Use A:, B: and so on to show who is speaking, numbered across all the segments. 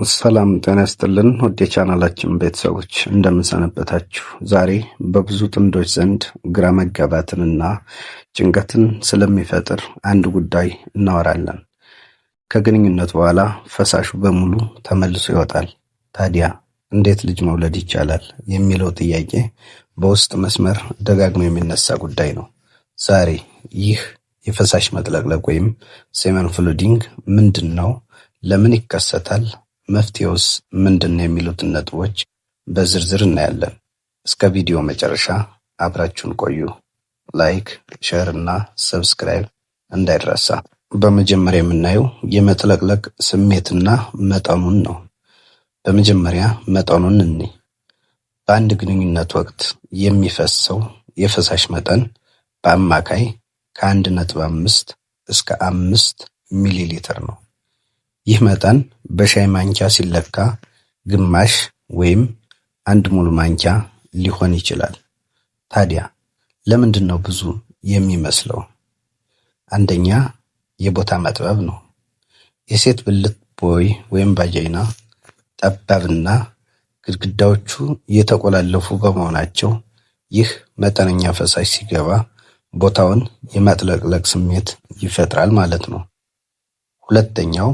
A: ሰላም ጤና ይስጥልን ውድ የቻናላችን ቤተሰቦች እንደምን ሰነበታችሁ? ዛሬ በብዙ ጥንዶች ዘንድ ግራ መጋባትንና ጭንቀትን ስለሚፈጥር አንድ ጉዳይ እናወራለን። ከግንኙነት በኋላ ፈሳሹ በሙሉ ተመልሶ ይወጣል። ታዲያ እንዴት ልጅ መውለድ ይቻላል የሚለው ጥያቄ በውስጥ መስመር ደጋግሞ የሚነሳ ጉዳይ ነው። ዛሬ ይህ የፈሳሽ መጥለቅለቅ ወይም ሴመን ፍሉዲንግ ምንድን ነው? ለምን ይከሰታል? መፍትሄውስ ምንድነው? የሚሉትን ነጥቦች በዝርዝር እናያለን። እስከ ቪዲዮ መጨረሻ አብራችሁን ቆዩ። ላይክ፣ ሼር እና ሰብስክራይብ እንዳይረሳ። በመጀመሪያ የምናየው የመጥለቅለቅ ስሜትና መጠኑን ነው። በመጀመሪያ መጠኑን እንይ። በአንድ ግንኙነት ወቅት የሚፈሰው የፈሳሽ መጠን በአማካይ ከ1.5 እስከ 5 ሚሊ ሊትር ነው። ይህ መጠን በሻይ ማንኪያ ሲለካ ግማሽ ወይም 1 ሙሉ ማንኪያ ሊሆን ይችላል። ታዲያ ለምንድን ነው ብዙ የሚመስለው? አንደኛ የቦታ መጥበብ ነው። የሴት ብልት ቦይ ወይም ቫጃይና ጠባብና ግድግዳዎቹ የተቆላለፉ በመሆናቸው ይህ መጠነኛ ፈሳሽ ሲገባ ቦታውን የማጥለቅለቅ ስሜት ይፈጥራል ማለት ነው። ሁለተኛው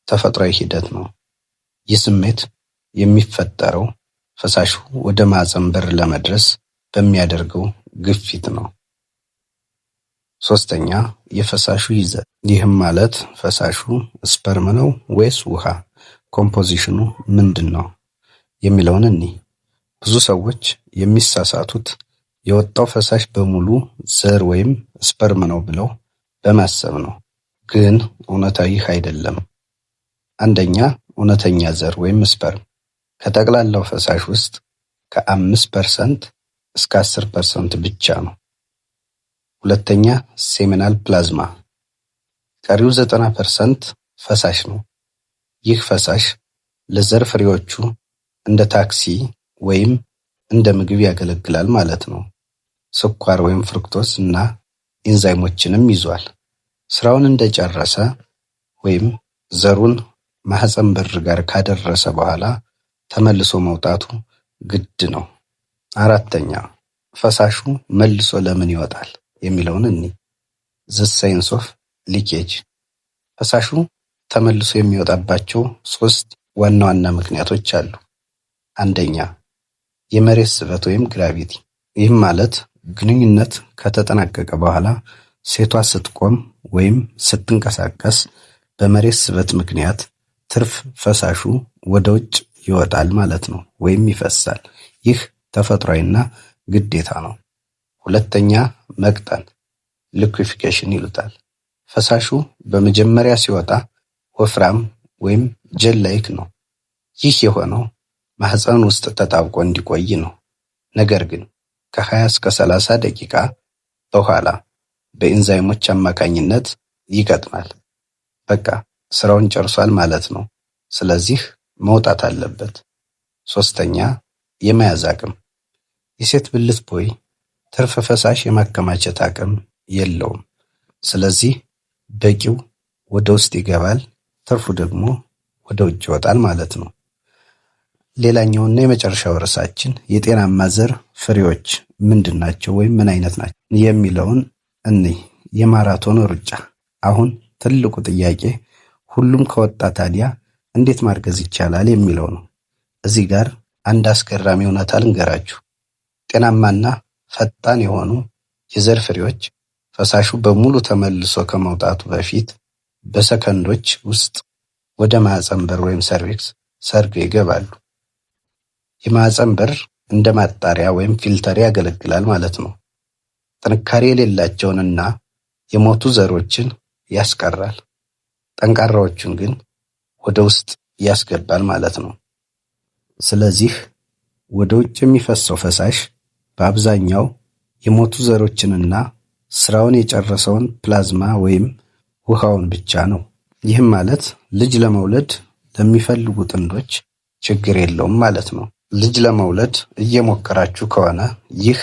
A: ተፈጥሯዊ ሂደት ነው። ይህ ስሜት የሚፈጠረው ፈሳሹ ወደ ማህፀን በር ለመድረስ በሚያደርገው ግፊት ነው። ሶስተኛ የፈሳሹ ይዘት። ይህም ማለት ፈሳሹ ስፐርም ነው ወይስ ውሃ? ኮምፖዚሽኑ ምንድን ነው የሚለውን እንይ። ብዙ ሰዎች የሚሳሳቱት የወጣው ፈሳሽ በሙሉ ዘር ወይም ስፐርም ነው ብለው በማሰብ ነው። ግን እውነታው ይህ አይደለም። አንደኛ እውነተኛ ዘር ወይም ስፐርም ከጠቅላላው ፈሳሽ ውስጥ ከ5% እስከ 10% ብቻ ነው። ሁለተኛ ሴሚናል ፕላዝማ፣ ቀሪው 90% ፈሳሽ ነው። ይህ ፈሳሽ ለዘር ፍሬዎቹ እንደ ታክሲ ወይም እንደ ምግብ ያገለግላል ማለት ነው። ስኳር ወይም ፍሩክቶስ እና ኢንዛይሞችንም ይዟል። ስራውን እንደጨረሰ ወይም ዘሩን ማህፀን በር ጋር ካደረሰ በኋላ ተመልሶ መውጣቱ ግድ ነው። አራተኛ ፈሳሹ መልሶ ለምን ይወጣል የሚለውን እንይ። ዘ ሳይንስ ኦፍ ሊኬጅ። ፈሳሹ ተመልሶ የሚወጣባቸው 3 ዋና ዋና ምክንያቶች አሉ። አንደኛ የመሬት ስበት ወይም ግራቪቲ። ይህም ማለት ግንኙነት ከተጠናቀቀ በኋላ ሴቷ ስትቆም ወይም ስትንቀሳቀስ በመሬት ስበት ምክንያት ትርፍ ፈሳሹ ወደ ውጭ ይወጣል ማለት ነው ወይም ይፈሳል። ይህ ተፈጥሯዊና ግዴታ ነው። ሁለተኛ መቅጠን፣ ሊኩዊፊኬሽን ይሉታል። ፈሳሹ በመጀመሪያ ሲወጣ ወፍራም ወይም ጀል ላይክ ነው። ይህ የሆነው ማህፀን ውስጥ ተጣብቆ እንዲቆይ ነው። ነገር ግን ከ20 እስከ 30 ደቂቃ በኋላ በኢንዛይሞች አማካኝነት ይቀጥናል። በቃ ስራውን ጨርሷል ማለት ነው። ስለዚህ መውጣት አለበት። ሶስተኛ የመያዝ አቅም። የሴት ብልት ቦይ ትርፍ ፈሳሽ የማከማቸት አቅም የለውም። ስለዚህ በቂው ወደ ውስጥ ይገባል፣ ትርፉ ደግሞ ወደ ውጭ ይወጣል ማለት ነው። ሌላኛውና የመጨረሻው ርዕሳችን የጤናማ ዘር ፍሬዎች ምንድን ናቸው ወይም ምን አይነት ናቸው የሚለውን እንይ። የማራቶን ሩጫ። አሁን ትልቁ ጥያቄ ሁሉም ከወጣ ታዲያ እንዴት ማርገዝ ይቻላል የሚለው ነው። እዚህ ጋር አንድ አስገራሚ እውነታ ልንገራችሁ። ጤናማና ፈጣን የሆኑ የዘር ፍሬዎች ፈሳሹ በሙሉ ተመልሶ ከመውጣቱ በፊት በሰከንዶች ውስጥ ወደ ማህፀን በር ወይም ሰርቪክስ ሰርገው ይገባሉ። የማህፀን በር እንደ ማጣሪያ ወይም ፊልተር ያገለግላል ማለት ነው። ጥንካሬ የሌላቸውንና የሞቱ ዘሮችን ያስቀራል። ጠንካራዎቹን ግን ወደ ውስጥ ያስገባል ማለት ነው። ስለዚህ ወደ ውጭ የሚፈሰው ፈሳሽ በአብዛኛው የሞቱ ዘሮችንና ስራውን የጨረሰውን ፕላዝማ ወይም ውሃውን ብቻ ነው። ይህም ማለት ልጅ ለመውለድ ለሚፈልጉ ጥንዶች ችግር የለውም ማለት ነው። ልጅ ለመውለድ እየሞከራችሁ ከሆነ ይህ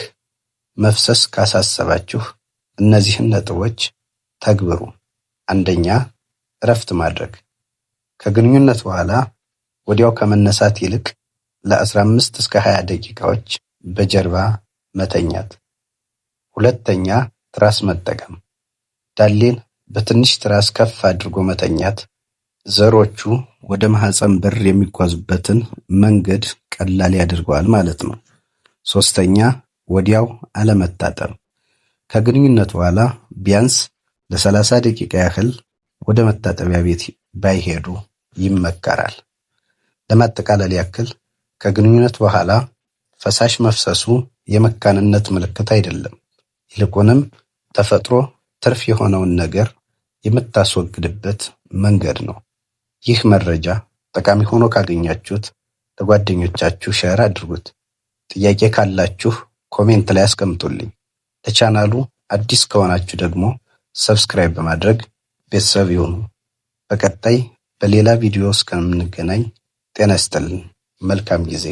A: መፍሰስ ካሳሰባችሁ እነዚህን ነጥቦች ተግብሩ። አንደኛ እረፍት ማድረግ። ከግንኙነት በኋላ ወዲያው ከመነሳት ይልቅ ለ15 እስከ 20 ደቂቃዎች በጀርባ መተኛት። ሁለተኛ፣ ትራስ መጠቀም። ዳሌን በትንሽ ትራስ ከፍ አድርጎ መተኛት ዘሮቹ ወደ ማህፀን በር የሚጓዙበትን መንገድ ቀላል ያደርገዋል ማለት ነው። ሶስተኛ፣ ወዲያው አለመታጠብ። ከግንኙነት በኋላ ቢያንስ ለ30 ደቂቃ ያህል ወደ መታጠቢያ ቤት ባይሄዱ ይመከራል። ለማጠቃለል ያክል ከግንኙነት በኋላ ፈሳሽ መፍሰሱ የመካንነት ምልክት አይደለም። ይልቁንም ተፈጥሮ ትርፍ የሆነውን ነገር የምታስወግድበት መንገድ ነው። ይህ መረጃ ጠቃሚ ሆኖ ካገኛችሁት ለጓደኞቻችሁ ሼር አድርጉት። ጥያቄ ካላችሁ ኮሜንት ላይ አስቀምጡልኝ። ለቻናሉ አዲስ ከሆናችሁ ደግሞ ሰብስክራይብ በማድረግ ቤተሰብ ይሁኑ። በቀጣይ በሌላ ቪዲዮ እስከምንገናኝ ጤና ይስጥልን። መልካም ጊዜ